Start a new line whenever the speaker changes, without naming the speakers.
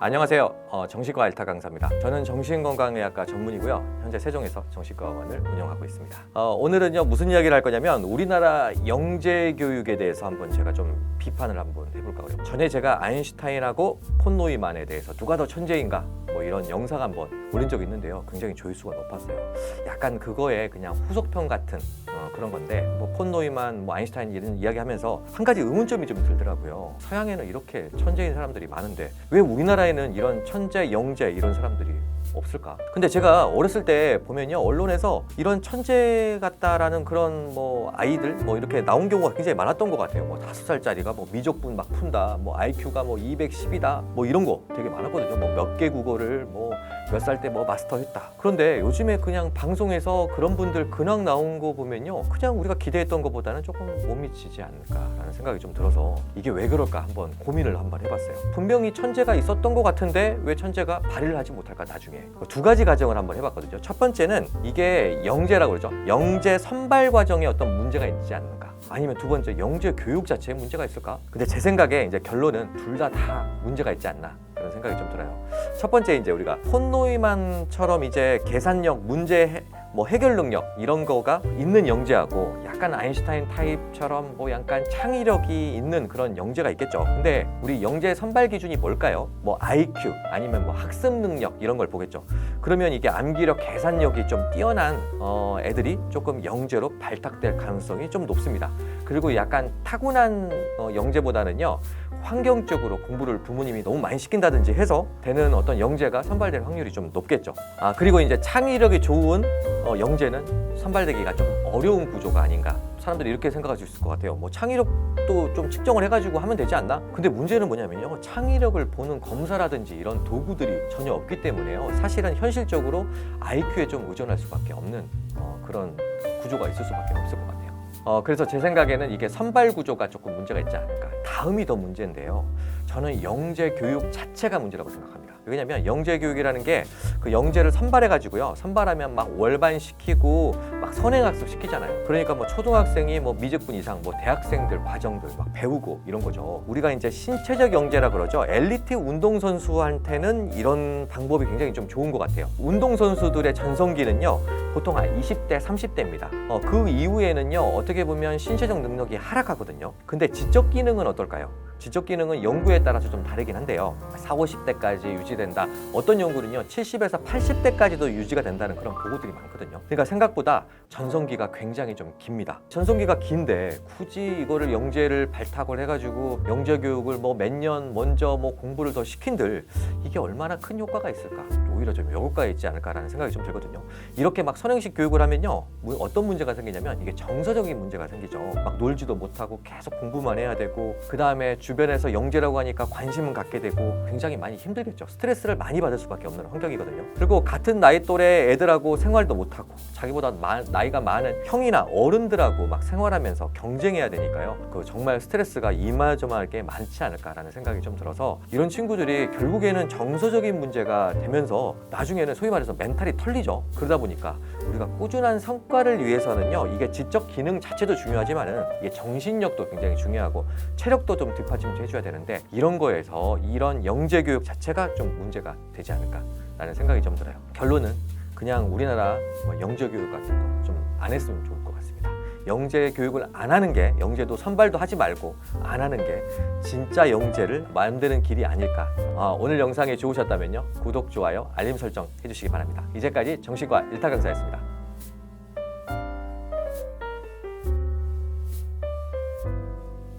안녕하세요. 정신과 알타 강사입니다. 저는 정신건강의학과 전문이고요. 현재 세종에서 정신과원을 운영하고 있습니다. 오늘은요 무슨 이야기를 할 거냐면 우리나라 영재 교육에 대해서 한번 제가 좀 비판을 한번 해볼까 그래요. 전에 제가 아인슈타인하고 폰 노이만에 대해서 누가 더 천재인가 뭐 이런 영상 한번 올린 적이 있는데요. 굉장히 조회수가 높았어요. 약간 그거에 그냥 후속편 같은 그런 건데 뭐 폰 노이만, 뭐 아인슈타인 이런 이야기하면서 한 가지 의문점이 좀 들더라고요. 서양에는 이렇게 천재인 사람들이 많은데 왜 우리나라에는 이런 천재, 영재 이런 사람들이 없을까? 근데 제가 어렸을 때 보면요 언론에서 이런 천재 같다라는 그런 뭐 아이들 뭐 이렇게 나온 경우가 굉장히 많았던 것 같아요. 뭐 5살짜리가 뭐 미적분 막 푼다, 뭐 IQ가 뭐 210이다, 뭐 이런 거 되게 많았거든요. 뭐 몇 개 국어를 뭐 몇 살 때 뭐 마스터했다. 그런데 요즘에 그냥 방송에서 그런 분들 근황 나온 거 보면요 그냥 우리가 기대했던 것보다는 조금 못 미치지 않을까라는 생각이 좀 들어서 이게 왜 그럴까 한번 고민을 한번 해봤어요. 분명히 천재가 있었던 것 같은데 왜 천재가 발휘를 하지 못할까 나중에. 두 가지 가정을 한번 해봤거든요. 첫 번째는 이게 영재라고 그러죠. 영재 선발 과정에 어떤 문제가 있지 않는가. 아니면 두 번째 영재 교육 자체에 문제가 있을까? 근데 제 생각에 이제 결론은 둘 다 문제가 있지 않나 그런 생각이 좀 들어요. 첫 번째 이제 우리가 폰 노이만처럼 이제 계산력, 문제 뭐 해결 능력 이런 거가 있는 영재하고 약간 아인슈타인 타입처럼 뭐 약간 창의력이 있는 그런 영재가 있겠죠. 근데 우리 영재 선발 기준이 뭘까요? 뭐 IQ 아니면 뭐 학습 능력 이런 걸 보겠죠. 그러면 이게 암기력, 계산력이 좀 뛰어난 애들이 조금 영재로 발탁될 가능성이 좀 높습니다. 그리고 약간 타고난 영재보다는요 환경적으로 공부를 부모님이 너무 많이 시킨다든지 해서 되는 어떤 영재가 선발될 확률이 좀 높겠죠. 그리고 이제 창의력이 좋은 영재는 선발되기가 좀 어려운 구조가 아닌가. 사람들이 이렇게 생각할 수 있을 것 같아요. 뭐 창의력도 좀 측정을 해가지고 하면 되지 않나? 근데 문제는 뭐냐면요. 창의력을 보는 검사라든지 이런 도구들이 전혀 없기 때문에요. 사실은 현실적으로 IQ에 좀 의존할 수밖에 없는 그런 구조가 있을 수밖에 없을 것 같아요. 그래서 제 생각에는 이게 선발 구조가 조금 문제가 있지 않을까. 다음이 더 문제인데요. 저는 영재 교육 자체가 문제라고 생각합니다. 왜냐면 영재 교육이라는 게 그 영재를 선발해가지고요. 선발하면 막 월반시키고 막 선행학습 시키잖아요. 그러니까 뭐 초등학생이 뭐 미적분 이상 뭐 대학생들 과정들 막 배우고 이런 거죠. 우리가 이제 신체적 영재라 그러죠. 엘리트 운동선수한테는 이런 방법이 굉장히 좀 좋은 것 같아요. 운동선수들의 전성기는요. 보통 20대, 30대입니다. 그 이후에는요. 어떻게 보면 신체적 능력이 하락하거든요. 근데 지적 기능은 어떨까요? 지적 기능은 연구에 따라서 좀 다르긴 한데요. 40, 50대까지 유지된다. 어떤 연구는요. 70에서 80대까지도 유지가 된다는 그런 보고들이 많거든요. 그러니까 생각보다 전성기가 굉장히 좀 깁니다. 전성기가 긴데 굳이 이거를 영재를 발탁을 해가지고 영재 교육을 뭐 몇 년 먼저 뭐 공부를 더 시킨들 이게 얼마나 큰 효과가 있을까? 오히려 좀 역효과가 있지 않을까라는 생각이 좀 들거든요. 이렇게 막 선행식 교육을 하면요. 어떤 문제가 생기냐면 이게 정서적인 문제가 생기죠. 막 놀지도 못하고 계속 공부만 해야 되고 그 다음에 주변에서 영재라고 하니까 관심은 갖게 되고 굉장히 많이 힘들겠죠. 스트레스를 많이 받을 수밖에 없는 환경이거든요. 그리고 같은 나이 또래 애들하고 생활도 못하고 자기보다 나이가 많은 형이나 어른들하고 막 생활하면서 경쟁해야 되니까요. 그 정말 스트레스가 이마저마하게 많지 않을까라는 생각이 좀 들어서 이런 친구들이 결국에는 정서적인 문제가 되면서 나중에는 소위 말해서 멘탈이 털리죠. 그러다 보니까 우리가 꾸준한 성과를 위해서는요. 이게 지적 기능 자체도 중요하지만은 이게 정신력도 굉장히 중요하고 체력도 좀 뒷받침 해줘야 되는데 이런 거에서 이런 영재 교육 자체가 좀 문제가 되지 않을까라는 생각이 좀 들어요. 결론은 그냥 우리나라 영재 교육 같은 거 좀 안 했으면 좋을 것 같습니다. 영재 교육을 안 하는 게 영재도 선발도 하지 말고 안 하는 게 진짜 영재를 만드는 길이 아닐까. 오늘 영상이 좋으셨다면요. 구독, 좋아요, 알림 설정 해주시기 바랍니다. 이제까지 정신과 일타 강사였습니다.